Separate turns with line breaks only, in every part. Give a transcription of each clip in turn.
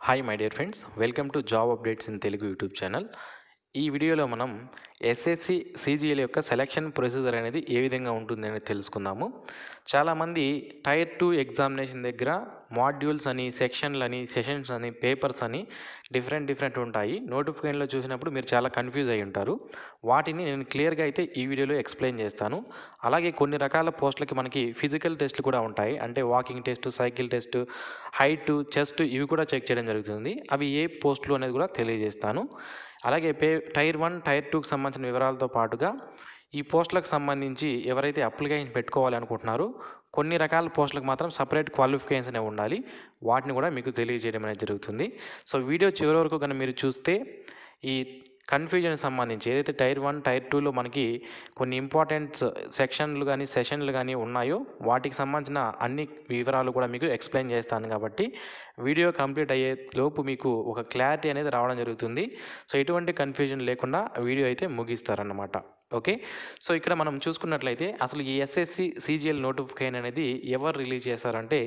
Hi my dear friends, welcome to job updates in Telugu YouTube channel. ఈ వీడియోలో మనం SSC CGL యొక్క selection procedure అనేది ఏ విధంగా ఉంటుంది అనేది తెలుసుకుందాము. చాలామంది టైర్ 2 ఎగ్జామినేషన్ దగ్గర మాడ్యూల్స్ అని, సెక్షన్లని, సెషన్స్ అని, పేపర్స్ అని డిఫరెంట్ ఉంటాయి. నోటిఫికేషన్లో చూసినప్పుడు మీరు చాలా కన్ఫ్యూజ్ అయి ఉంటారు. వాటిని నేను క్లియర్గా అయితే ఈ వీడియోలో ఎక్స్ప్లెయిన్ చేస్తాను. అలాగే కొన్ని రకాల పోస్టులకి మనకి ఫిజికల్ టెస్ట్లు కూడా ఉంటాయి. అంటే walking test, cycle test, height, chest ఇవి కూడా చెక్ చేయడం జరుగుతుంది. అవి ఏ పోస్టులు అనేది కూడా తెలియజేస్తాను. అలాగే టైర్ 1, టైర్ 2కి సంబంధించిన వివరాలతో పాటుగా ఈ పోస్టులకు సంబంధించి ఎవరైతే అప్లికేషన్ పెట్టుకోవాలి అనుకుంటున్నారో కొన్ని రకాల పోస్టులకు మాత్రం సపరేట్ క్వాలిఫికేషన్స్ అనేవి ఉండాలి. వాటిని కూడా మీకు తెలియజేయడం అనేది జరుగుతుంది. సో వీడియో చివరి వరకు కనుక మీరు చూస్తే ఈ కన్ఫ్యూజన్ సంబంధించి ఏదైతే టైర్ 1, టైర్ 2లో మనకి కొన్ని ఇంపార్టెంట్ సెక్షన్లు కానీ, సెషన్లు కానీ ఉన్నాయో వాటికి సంబంధించిన అన్ని వివరాలు కూడా మీకు ఎక్స్ప్లెయిన్ చేస్తాను. కాబట్టి వీడియో కంప్లీట్ అయ్యే లోపు మీకు ఒక క్లారిటీ అనేది రావడం జరుగుతుంది. సో ఎటువంటి కన్ఫ్యూజన్ లేకుండా వీడియో అయితే ముగిస్తారన్నమాట. ఓకే. సో ఇక్కడ మనం చూసుకున్నట్లయితే అసలు ఈ ఎస్ఎస్సి సిజిఎల్ నోటిఫికేషన్ అనేది ఎవరు రిలీజ్ చేశారంటే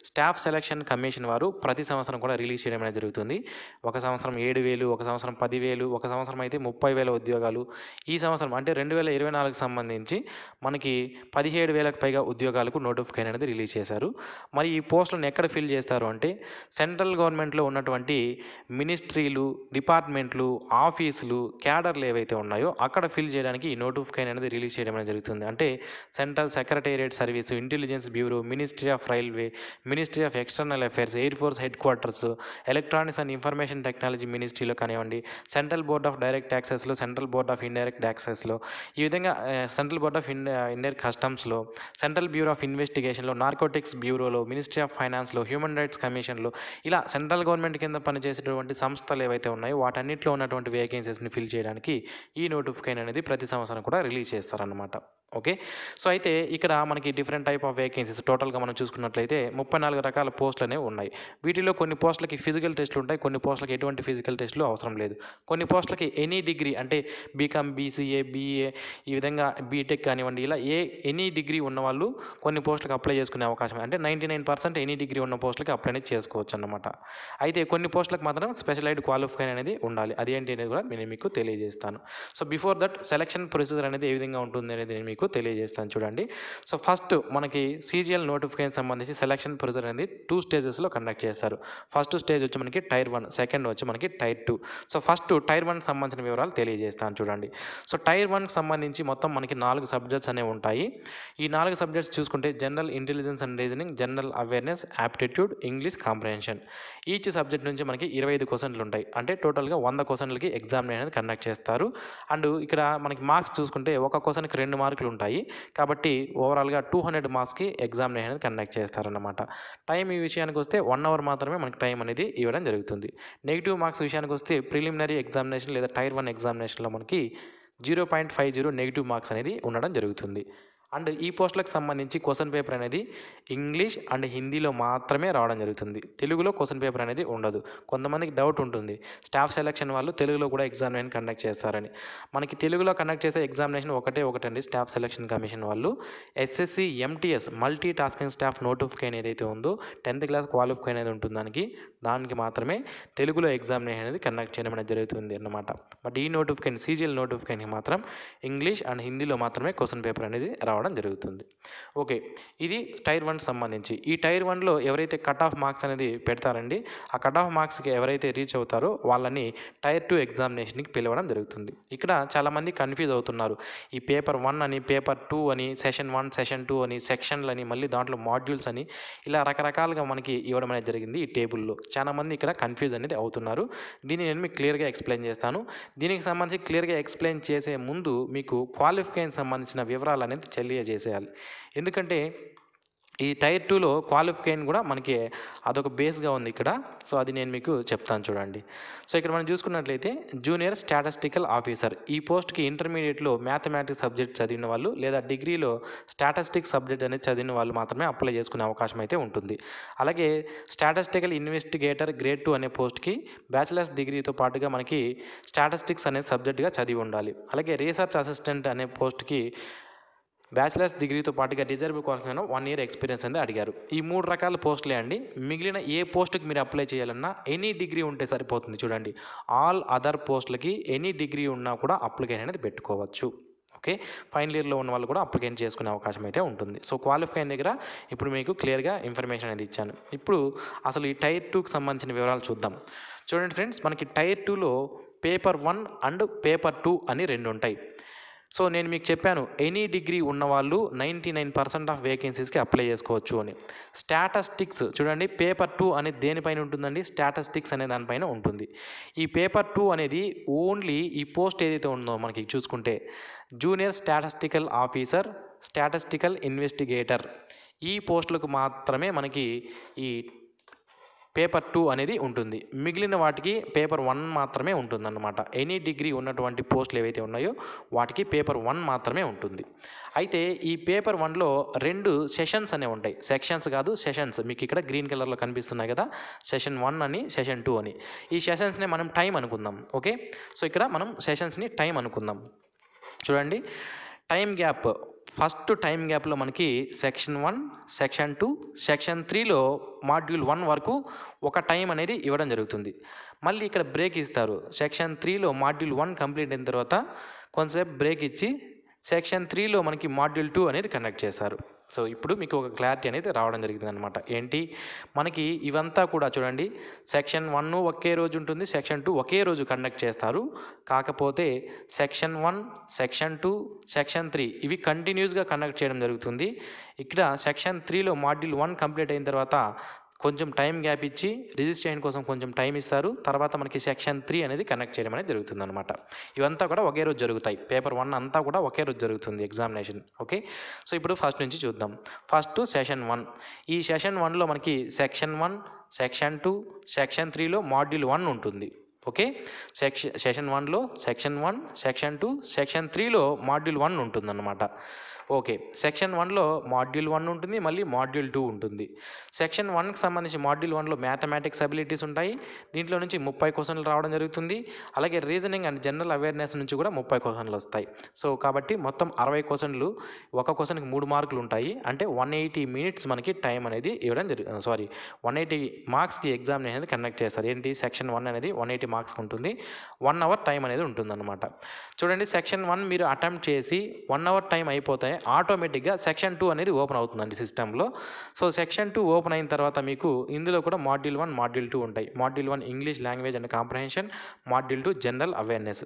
స్టాఫ్ సెలక్షన్ కమిషన్ వారు ప్రతి సంవత్సరం కూడా రిలీజ్ చేయడం అనేది జరుగుతుంది. ఒక సంవత్సరం 7,000, ఒక సంవత్సరం 10,000, ఒక సంవత్సరం అయితే 30,000 ఉద్యోగాలు. ఈ సంవత్సరం అంటే 2024కి సంబంధించి మనకి 17,000కు పైగా ఉద్యోగాలకు నోటిఫికేషన్ అనేది రిలీజ్ చేశారు. మరి ఈ పోస్టులను ఎక్కడ ఫిల్ చేస్తారు అంటే సెంట్రల్ గవర్నమెంట్లో ఉన్నటువంటి మినిస్ట్రీలు, డిపార్ట్మెంట్లు, ఆఫీసులు, క్యాడర్లు ఏవైతే ఉన్నాయో అక్కడ ఫిల్ చేయడానికి ఈ నోటిఫికేషన్ అనేది రిలీజ్ చేయడం అనేది జరుగుతుంది. అంటే central secretariat service, intelligence bureau, ministry of railway, ministry of external affairs, air force headquarters, electronics and information technology మినిస్ట్రీలో కానివ్వండి, సెంట్రల్ బోర్డ్ ఆఫ్ డైరెక్ట్ ట్యాక్సెస్లో, సెంట్రల్ బోర్డ్ ఆఫ్ ఇండైరెక్ట్ ట్యాక్సెస్లో, ఈ విధంగా సెంట్రల్ బోర్డ్ ఆఫ్ ఇండైరెక్ట్ కస్టమ్స్లో, central bureau of ఇన్వెస్టిగేషన్లో, narcotics బ్యూరోలో, ministry of ఫైనాన్స్లో, హ్యూమన్ రైట్స్ కమిషన్లో, ఇలా సెంట్రల్ గవర్నమెంట్ కింద పనిచేసేటువంటి సంస్థలు ఏవైతే ఉన్నాయో వాటన్నిటిలో ఉన్నటువంటి వేకెన్సీస్ని ఫిల్ చేయడానికి ఈ నోటిఫికేషన్ అనేది ప్రతి సంవత్సరం కూడా రిలీజ్ చేస్తారన్నమాట. ఓకే. సో అయితే ఇక్కడ మనకి డిఫరెంట్ టైప్ ఆఫ్ వేకెన్సీస్ టోటల్గా మనం చూసుకున్నట్లయితే 34 రకాల పోస్టులు అనేవి ఉన్నాయి. వీటిలో కొన్ని పోస్టులకి ఫిజికల్ టెస్టులు ఉంటాయి, కొన్ని పోస్టులకి ఎటువంటి ఫిజికల్ టెస్టులు అవసరం లేదు. కొన్ని పోస్టులకి ఎనీ డిగ్రీ అంటే బీకామ్, బీసీఏ, బీఏ, ఈ విధంగా బీటెక్ కానివ్వండి, ఇలా ఎనీ డిగ్రీ ఉన్నవాళ్ళు కొన్ని పోస్టులకు అప్లై చేసుకునే అవకాశం అంటే 99% ఎనీ డిగ్రీ ఉన్న పోస్టులకి అప్లై అనేది చేసుకోవచ్చు అన్నమాట. అయితే కొన్ని పోస్టులకు మాత్రం స్పెషలైజ్డ్ క్వాలిఫికేషన్ అనేది ఉండాలి. అదేంటి అనేది కూడా నేను మీకు తెలియజేస్తాను. So before that selection procedure అనేది ఏ విధంగా ఉంటుంది అనేది నేను మీకు తెలియజేస్తాను చూడండి. సో ఫస్ట్ మనకి సిజిఎల్ నోటిఫికేషన్ సంబంధించి సెలక్షన్ ప్రొసీజర్ అనేది 2 స్టేజెస్లో కండక్ట్ చేస్తారు. ఫస్ట్ స్టేజ్ వచ్చి మనకి టైర్ 1, సెకండ్ వచ్చి మనకి టైర్ 2. సో ఫస్ట్ టైర్ 1 సంబంధించిన వివరాలు తెలియజేస్తాను చూడండి. సో టైర్ 1కి సంబంధించి మొత్తం మనకి 4 సబ్జెక్ట్స్ అనేవి ఉంటాయి. ఈ 4 సబ్జెక్ట్స్ చూసుకుంటే general intelligence and reasoning, general awareness, aptitude, English comprehension. Each subject నుంచి మనకి 25 క్వశ్చన్లు ఉంటాయి. అంటే టోటల్గా 100 క్వశ్చన్లకి ఎగ్జామినేషన్ అనేది కండక్ట్ చేస్తారు. అండ్ ఇక్కడ మనకి మార్క్స్ చూసుకుంటే ఒక క్వశ్చన్కి 2 మార్కులు ఉంటాయి. కాబట్టి ఓవరాల్గా 200 మార్క్స్కి ఎగ్జామినేషన్ అనేది కండక్ట్ చేస్తారన్నమాట. టైం ఈ విషయానికి వస్తే 1 అవర్ మాత్రమే మనకి టైం అనేది ఇవ్వడం జరుగుతుంది. నెగిటివ్ మార్క్స్ విషయానికి వస్తే ప్రిలిమినరీ ఎగ్జామినేషన్ లేదా టైర్ 1 ఎగ్జామినేషన్లో మనకి 0.50 నెగిటివ్ మార్క్స్ అనేది ఉండడం జరుగుతుంది. అండ్ ఈ పోస్టులకు సంబంధించి క్వశ్చన్ పేపర్ అనేది ఇంగ్లీష్ అండ్ హిందీలో మాత్రమే రావడం జరుగుతుంది. తెలుగులో క్వశ్చన్ పేపర్ అనేది ఉండదు. కొంతమందికి డౌట్ ఉంటుంది, స్టాఫ్ సెలక్షన్ వాళ్ళు తెలుగులో కూడా ఎగ్జామినేషన్ కండక్ట్ చేస్తారని. మనకి తెలుగులో కండక్ట్ చేసే ఎగ్జామినేషన్ ఒకటండి. స్టాఫ్ సెలక్షన్ కమిషన్ వాళ్ళు SSC MTS multi tasking staff notification ఏదైతే ఉందో 10th క్లాస్ క్వాలిఫికేషన్ అనేది ఉంటుంది దానికి మాత్రమే తెలుగులో ఎగ్జామినేషన్ అనేది కండక్ట్ చేయడం అనేది జరుగుతుంది అన్నమాట. బట్ ఈ నోటిఫికేషన్ సిజిఎల్ నోటిఫికేషన్ మాత్రం ఇంగ్లీష్ అండ్ హిందీలో మాత్రమే క్వశ్చన్ పేపర్ అనేది రావడం జరుగుతుంది. ఓకే. ఇది టైర్ 1 సంబంధించి. ఈ టైర్ 1లో ఎవరైతే కట్ ఆఫ్ మార్క్స్ అనేది పెడతారండి, ఆ కట్ ఆఫ్ మార్క్స్కి ఎవరైతే రీచ్ అవుతారో వాళ్ళని టైర్ 2 ఎగ్జామినేషన్కి పిలవడం జరుగుతుంది. ఇక్కడ చాలామంది కన్ఫ్యూజ్ అవుతున్నారు. ఈ పేపర్ 1 అని, పేపర్ 2 అని, సెషన్ 1, సెషన్ 2 అని, సెక్షన్లని, మళ్ళీ దాంట్లో మాడ్యూల్స్ అని ఇలా రకరకాలుగా మనకి ఇవ్వడం అనేది జరిగింది ఈ టేబుల్లో. చాలామంది ఇక్కడ కన్ఫ్యూజ్ అనేది అవుతున్నారు. దీన్ని నేను మీకు క్లియర్గా ఎక్స్ప్లెయిన్ చేస్తాను. దీనికి సంబంధించి క్లియర్గా ఎక్స్ప్లెయిన్ చేసే ముందు మీకు క్వాలిఫికేషన్ సంబంధించిన వివరాలు అనేది తెలియజేసేయాలి. ఎందుకంటే ఈ టైర్ 2లో క్వాలిఫికేషన్ కూడా మనకి అదొక బేస్గా ఉంది ఇక్కడ. సో అది నేను మీకు చెప్తాను చూడండి. సో ఇక్కడ మనం చూసుకున్నట్లయితే జూనియర్ స్టాటిస్టికల్ ఆఫీసర్ ఈ పోస్ట్కి ఇంటర్మీడియట్లో మ్యాథమెటిక్స్ సబ్జెక్ట్ చదివిన వాళ్ళు లేదా డిగ్రీలో స్టాటిస్టిక్స్ సబ్జెక్ట్ అనేది చదివిన వాళ్ళు మాత్రమే అప్లై చేసుకునే అవకాశం అయితే ఉంటుంది. అలాగే స్టాటిస్టికల్ ఇన్వెస్టిగేటర్ గ్రేడ్ 2 అనే పోస్ట్కి బ్యాచిలర్స్ డిగ్రీతో పాటుగా మనకి స్టాటిస్టిక్స్ అనే సబ్జెక్ట్గా చదివి ఉండాలి. అలాగే రీసెర్చ్ అసిస్టెంట్ అనే పోస్ట్కి బ్యాచిలర్స్ డిగ్రీతో పాటుగా రిజర్వ్ క్వాలిఫికేషన్ 1 ఇయర్ ఎక్స్పీరియన్స్ అనేది అడిగారు. ఈ 3 రకాల పోస్టులే అండి. మిగిలిన ఏ పోస్ట్‌కి మీరు అప్లై చేయాలన్నా ఎనీ డిగ్రీ ఉంటే సరిపోతుంది చూడండి. ఆల్ అదర్ పోస్టులకి ఎనీ డిగ్రీ ఉన్నా కూడా అప్లికేషన్ అనేది పెట్టుకోవచ్చు. ఓకే. ఫైనల్ ఇయర్‌లో ఉన్న వాళ్ళు కూడా అప్లికేషన్ చేసుకునే అవకాశం అయితే ఉంటుంది. సో క్వాలిఫై దగ్గర ఇప్పుడు మీకు క్లియర్‌గా ఇన్ఫర్మేషన్ అనేది ఇచ్చాను. ఇప్పుడు అసలు ఈ టైర్ 2కి సంబంధించిన వివరాలు చూద్దాం. చూడండి ఫ్రెండ్స్, మనకి టైర్ 2లో పేపర్ 1 అండ్ పేపర్ 2 అని 2 ఉంటాయి. సో నేను మీకు చెప్పాను ఎనీ డిగ్రీ ఉన్నవాళ్ళు 99% ఆఫ్ వేకెన్సీస్కి అప్లై చేసుకోవచ్చు అని. స్టాటిస్టిక్స్ చూడండి, పేపర్ 2 అనేది దేనిపైన ఉంటుందండి? స్టాటిస్టిక్స్ అనే దానిపైన ఉంటుంది. ఈ పేపర్ 2 అనేది ఓన్లీ ఈ పోస్ట్ ఏదైతే ఉందో మనకి చూసుకుంటే junior statistical officer, statistical investigator, ఈ పోస్టులకు మాత్రమే మనకి ఈ పేపర్ 2 అనేది ఉంటుంది. మిగిలిన వాటికి పేపర్ 1 మాత్రమే ఉంటుందన్నమాట. ఎనీ డిగ్రీ ఉన్నటువంటి పోస్టులు ఏవైతే ఉన్నాయో వాటికి పేపర్ 1 మాత్రమే ఉంటుంది. అయితే ఈ పేపర్ 1లో 2 సెషన్స్ అనేవి ఉంటాయి. సెక్షన్స్ కాదు, సెషన్స్. మీకు ఇక్కడ గ్రీన్ కలర్లో కనిపిస్తున్నాయి కదా, సెషన్ 1 అని, సెషన్ 2 అని. ఈ సెషన్స్ని మనం టైం అనుకుందాం. ఓకే. సో ఇక్కడ మనం సెషన్స్ని టైం అనుకుందాం. చూడండి, టైం గ్యాప్, ఫస్ట్ టైం గ్యాప్లో మనకి సెక్షన్ 1, సెక్షన్ 2, సెక్షన్ 3లో మాడ్యూల్ 1 వరకు ఒక టైం అనేది ఇవ్వడం జరుగుతుంది. మళ్ళీ ఇక్కడ బ్రేక్ ఇస్తారు. సెక్షన్ 3లో మాడ్యూల్ 1 కంప్లీట్ అయిన తర్వాత కొంతసేపు బ్రేక్ ఇచ్చి సెక్షన్ 3లో మనకి మాడ్యూల్ 2 అనేది కండక్ట్ చేస్తారు. సో ఇప్పుడు మీకు ఒక క్లారిటీ అనేది రావడం జరిగింది అనమాట. ఏంటి మనకి ఇవంతా కూడా చూడండి, సెక్షన్ 1 ఒకే రోజు ఉంటుంది, సెక్షన్ 2 ఒకే రోజు కండక్ట్ చేస్తారు. కాకపోతే సెక్షన్ 1, సెక్షన్ 2, సెక్షన్ 3 ఇవి కంటిన్యూస్గా కండక్ట్ చేయడం జరుగుతుంది. ఇక్కడ సెక్షన్ 3లో మాడ్యూల్ 1 కంప్లీట్ అయిన తర్వాత కొంచెం టైం గ్యాప్ ఇచ్చి రిజిస్ట్రేషన్ కోసం కొంచెం టైం ఇస్తారు. తర్వాత మనకి సెక్షన్ 3 అనేది కండక్ట్ చేయడం అనేది జరుగుతుంది అనమాట. ఇవంతా కూడా ఒకే రోజు జరుగుతాయి. పేపర్ 1 అంతా కూడా ఒకే రోజు జరుగుతుంది ఎగ్జామినేషన్. ఓకే. సో ఇప్పుడు ఫస్ట్ నుంచి చూద్దాం. First session 1. ఈ సెషన్ 1లో మనకి సెక్షన్ 1, సెక్షన్ 2, సెక్షన్ 3లో మాడ్యూల్ 1 ఉంటుంది. ఓకే. సెషన్ 1లో సెక్షన్ 1, సెక్షన్ 2, సెక్షన్ 3లో మాడ్యూల్ 1 ఉంటుందన్నమాట. ఓకే. సెక్షన్ 1లో మాడ్యూల్ 1 ఉంటుంది, మళ్ళీ మాడ్యూల్ 2 ఉంటుంది. సెక్షన్ 1కి సంబంధించి మాడ్యూల్ 1లో మ్యాథమెటిక్స్ అబిలిటీస్ ఉంటాయి. దీంట్లో నుంచి 30 క్వశ్చన్లు రావడం జరుగుతుంది. అలాగే రీజనింగ్ అండ్ జనరల్ అవేర్నెస్ నుంచి కూడా 30 క్వశ్చన్లు వస్తాయి. సో కాబట్టి మొత్తం 60 క్వశ్చన్లు, ఒక క్వశ్చన్కి 3 మార్కులు ఉంటాయి. అంటే 180 మినిట్స్ మనకి టైం అనేది ఇవ్వడం 180 మార్క్స్కి ఎగ్జామినేషన్ అనేది కండక్ట్ చేస్తారు. ఏంటి, సెక్షన్ 1 అనేది 180 మార్క్స్కి ఉంటుంది. 1 అవర్ టైం అనేది ఉంటుందన్నమాట. చూడండి, సెక్షన్ 1 మీరు అటెంప్ట్ చేసి 1 అవర్ టైం అయిపోతే ఆటోమేటిక్గా సెక్షన్ 2 అనేది ఓపెన్ అవుతుందండి సిస్టంలో. సో సెక్షన్ 2 ఓపెన్ అయిన తర్వాత మీకు ఇందులో కూడా మాడ్యూల్ 1, మాడ్యూల్ 2 ఉంటాయి. Module 1 English language and comprehension, module 2 general awareness.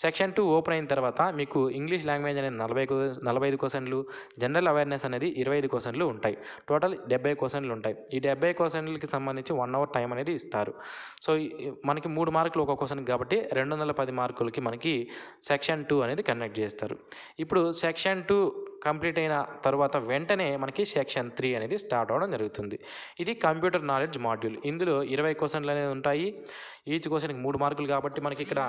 Section 2 open అయిన తర్వాత మీకు ఇంగ్లీష్ లాంగ్వేజ్ అనేది 45 క్వశ్చన్లు, జనరల్ అవేర్నెస్ అనేది 25 క్వశ్చన్లు ఉంటాయి. టోటల్ 70 క్వశ్చన్లు ఉంటాయి. ఈ 70 క్వశ్చన్లకి సంబంధించి 1 అవర్ టైం అనేది ఇస్తారు. సో మనకి 3 మార్కులు ఒక క్వశ్చన్కి కాబట్టి 210 మార్కులకి మనకి సెక్షన్ 2 అనేది కండక్ట్ చేస్తారు. ఇప్పుడు సెక్షన్ 2 కంప్లీట్ అయిన తర్వాత వెంటనే మనకి సెక్షన్ 3 అనేది స్టార్ట్ అవ్వడం జరుగుతుంది. ఇది కంప్యూటర్ నాలెడ్జ్ మాడ్యూల్. ఇందులో 20 క్వశ్చన్లు అనేది ఉంటాయి. ఈచ్ క్వశ్చన్కి 3 మార్కులు కాబట్టి మనకి ఇక్కడ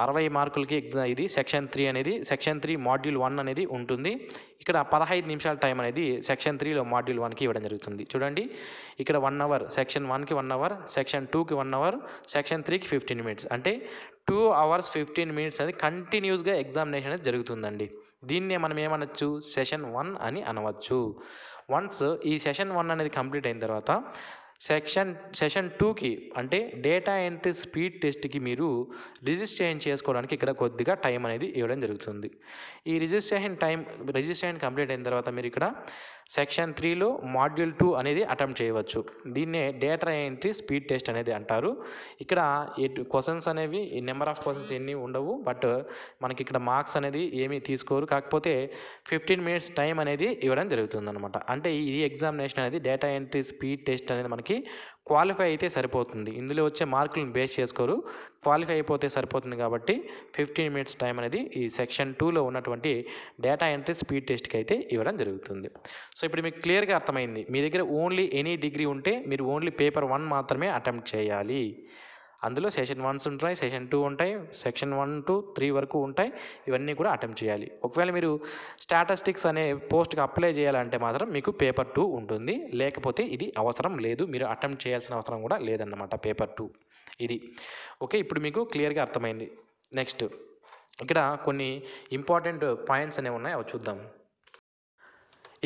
60 మార్కులకి ఇది సెక్షన్ 3 అనేది. సెక్షన్ 3 మాడ్యూల్ 1 అనేది ఉంటుంది. ఇక్కడ 15 నిమిషాల టైం అనేది సెక్షన్ 3లో మాడ్యూల్ 1కి ఇవ్వడం జరుగుతుంది. చూడండి, ఇక్కడ 1 అవర్, సెక్షన్ 1కి 1 అవర్, సెక్షన్ 2కి 1 అవర్, సెక్షన్ 3కి 15 మినిట్స్. అంటే 2 అవర్స్ 15 మినిట్స్ అనేది కంటిన్యూస్గా ఎగ్జామినేషన్ అనేది జరుగుతుందండి. దీన్నే మనం ఏమనొచ్చు, సెషన్ 1 అని అనవచ్చు. వన్స్ ఈ సెషన్ 1 అనేది కంప్లీట్ అయిన తర్వాత సెషన్ 2కి అంటే డేటా ఎంట్రీ స్పీడ్ టెస్ట్కి మీరు రిజిస్ట్రేషన్ చేసుకోవడానికి ఇక్కడ కొద్దిగా టైం అనేది ఇవ్వడం జరుగుతుంది. ఈ రిజిస్ట్రేషన్ కంప్లీట్ అయిన తర్వాత మీరు ఇక్కడ సెక్షన్ 3లో మాడ్యూల్ 2 అనేది అటెంప్ట్ చేయవచ్చు. దీన్నే డేటా ఎంట్రీ స్పీడ్ టెస్ట్ అనేది అంటారు. ఇక్కడ క్వశ్చన్స్ అనేవి నెంబర్ ఆఫ్ క్వశ్చన్స్ ఎన్ని ఉండవు, బట్ మనకి ఇక్కడ మార్క్స్ అనేది ఏమీ తీసుకోరు. కాకపోతే 15 మినిట్స్ టైం అనేది ఇవ్వడం జరుగుతుంది అనమాట. అంటే ఈ ఎగ్జామినేషన్ అనేది డేటా ఎంట్రీ స్పీడ్ టెస్ట్ అనేది మనకి క్వాలిఫై అయితే సరిపోతుంది. ఇందులో వచ్చే మార్కులను బేస్ చేసుకోరు, క్వాలిఫై అయిపోతే సరిపోతుంది. కాబట్టి 15 మినిట్స్ టైం అనేది ఈ సెక్షన్ 2లో ఉన్నటువంటి డేటా ఎంట్రీ స్పీడ్ టెస్ట్కి అయితే ఇవ్వడం జరుగుతుంది. సో ఇప్పుడు మీకు క్లియర్గా అర్థమైంది. మీ దగ్గర ఓన్లీ ఎనీ డిగ్రీ ఉంటే మీరు ఓన్లీ పేపర్ 1 మాత్రమే అటెంప్ట్ చేయాలి. అందులో సెషన్ 1 ఉంటాయి, సెషన్ 2 ఉంటాయి, సెక్షన్ 1 to 3 వరకు ఉంటాయి. ఇవన్నీ కూడా అటెంప్ట్ చేయాలి. ఒకవేళ మీరు స్టాటిస్టిక్స్ అనే పోస్ట్కి అప్లై చేయాలంటే మాత్రం మీకు పేపర్ 2 ఉంటుంది. లేకపోతే ఇది అవసరం లేదు, మీరు అటెంప్ట్ చేయాల్సిన అవసరం కూడా లేదన్నమాట పేపర్ 2 ఇది. ఓకే, ఇప్పుడు మీకు క్లియర్గా అర్థమైంది. నెక్స్ట్ ఇక్కడ కొన్ని ఇంపార్టెంట్ పాయింట్స్ అనేవి ఉన్నాయి, అవి చూద్దాం.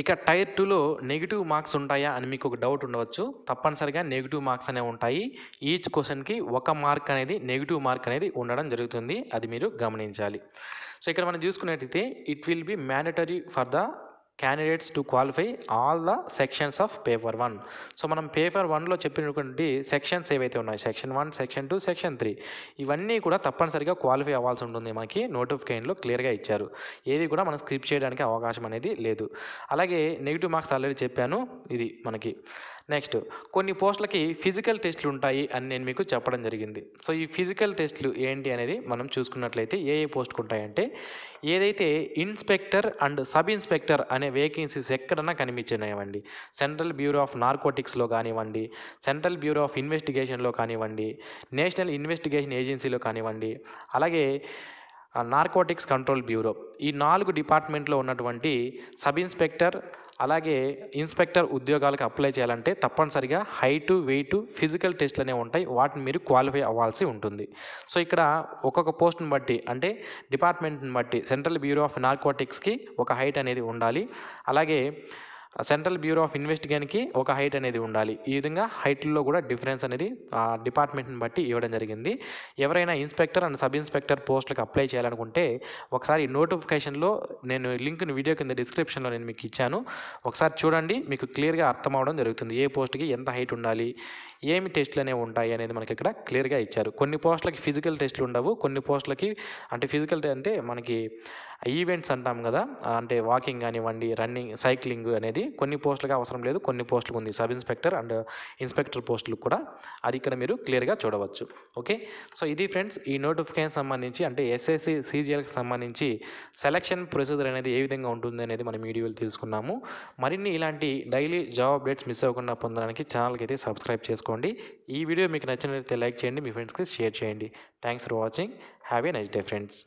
ఇక టైర్ 2లో నెగిటివ్ మార్క్స్ ఉంటాయా అని మీకు ఒక డౌట్ ఉండవచ్చు. తప్పనిసరిగా నెగిటివ్ మార్క్స్ అనేవి ఉంటాయి. ఈచ్ క్వశ్చన్కి ఒక మార్క్ అనేది నెగిటివ్ మార్క్ అనేది ఉండడం జరుగుతుంది. అది మీరు గమనించాలి. సో ఇక్కడ మనం చూసుకున్నట్టయితే it will be mandatory for the candidates to qualify all the sections of paper 1. So మనం పేపర్ 1లో చెప్పినటువంటి సెక్షన్స్ ఏవైతే ఉన్నాయో, సెక్షన్ 1, సెక్షన్ 2, సెక్షన్ 3, ఇవన్నీ కూడా తప్పనిసరిగా క్వాలిఫై అవ్వాల్సి ఉంటుంది. మనకి నోటిఫికేషన్లో క్లియర్గా ఇచ్చారు. ఏది కూడా మనం స్కిప్ చేయడానికి అవకాశం అనేది లేదు. అలాగే నెగిటివ్ మార్క్స్ ఆల్రెడీ చెప్పాను, ఇది మనకి. నెక్స్ట్, కొన్ని పోస్టులకి ఫిజికల్ టెస్టులు ఉంటాయి అని నేను మీకు చెప్పడం జరిగింది. సో ఈ ఫిజికల్ టెస్టులు ఏంటి అనేది మనం చూసుకున్నట్లయితే ఏ పోస్టుకు ఉంటాయంటే, ఏదైతే ఇన్స్పెక్టర్ అండ్ సబ్ ఇన్స్పెక్టర్ అనే వేకెన్సీస్ ఎక్కడన్నా కనిపించినాయండి, సెంట్రల్ బ్యూరో ఆఫ్ నార్కోటిక్స్లో కానివ్వండి, సెంట్రల్ బ్యూరో ఆఫ్ ఇన్వెస్టిగేషన్లో కానివ్వండి, నేషనల్ ఇన్వెస్టిగేషన్ ఏజెన్సీలో కానివ్వండి, అలాగే నార్కోటిక్స్ కంట్రోల్ బ్యూరో, ఈ 4 డిపార్ట్మెంట్లో ఉన్నటువంటి సబ్ ఇన్స్పెక్టర్ అలాగే ఇన్స్పెక్టర్ ఉద్యోగాలకు అప్లై చేయాలంటే తప్పనిసరిగా హైటు, వెయిట్, ఫిజికల్ టెస్ట్లు అనేవి ఉంటాయి. వాటిని మీరు క్వాలిఫై అవ్వాల్సి ఉంటుంది. సో ఇక్కడ ఒక్కొక్క పోస్ట్ని బట్టి, అంటే డిపార్ట్మెంట్ని బట్టి, సెంట్రల్ బ్యూరో ఆఫ్ నార్కోటిక్స్కి ఒక హైట్ అనేది ఉండాలి, అలాగే సెంట్రల్ బ్యూరో ఆఫ్ ఇన్వెస్టిగేషన్కి ఒక హైట్ అనేది ఉండాలి. ఈ విధంగా హైట్లో కూడా డిఫరెన్స్ అనేది డిపార్ట్మెంట్ని బట్టి ఇవ్వడం జరిగింది. ఎవరైనా ఇన్స్పెక్టర్ అండ్ సబ్ ఇన్స్పెక్టర్ పోస్టులకు అప్లై చేయాలనుకుంటే ఒకసారి నోటిఫికేషన్లో నేను లింక్ని వీడియో కింద డిస్క్రిప్షన్లో నేను మీకు ఇచ్చాను, ఒకసారి చూడండి, మీకు క్లియర్గా అర్థం అవడం జరుగుతుంది. ఏ పోస్ట్కి ఎంత హైట్ ఉండాలి, ఏమి టెస్టులు అనేవి ఉంటాయి అనేది మనకి ఇక్కడ క్లియర్గా ఇచ్చారు. కొన్ని పోస్టులకి ఫిజికల్ టెస్టులు ఉండవు, కొన్ని పోస్టులకి అంటే ఫిజికల్ అంటే మనకి ఈవెంట్స్ అంటాం కదా, అంటే వాకింగ్ కానివ్వండి, రన్నింగ్, సైక్లింగ్ అనేది కొన్ని పోస్టులకు అవసరం లేదు, కొన్ని పోస్టులకు ఉంది. సబ్ ఇన్స్పెక్టర్ అండ్ ఇన్స్పెక్టర్ పోస్టులకు కూడా అది ఇక్కడ మీరు క్లియర్గా చూడవచ్చు. ఓకే, సో ఇది ఫ్రెండ్స్ ఈ నోటిఫికేషన్ సంబంధించి, అంటే ఎస్ఎస్సి సిజిఎల్కి సంబంధించి సెలక్షన్ ప్రొసీజర్ అనేది ఏ విధంగా ఉంటుంది అనేది మనం వీడియోలు తెలుసుకున్నాము. మరిన్ని ఇలాంటి డైలీ జాబ్ అప్డేట్స్ మిస్ అవ్వకుండా పొందడానికి ఛానల్కి అయితే సబ్స్క్రైబ్ చేసుకోండి. ఈ వీడియో మీకు నచ్చినట్లయితే లైక్ చేయండి, మీ ఫ్రెండ్స్కి షేర్ చేయండి. Thanks for watching. Have a nice day friends.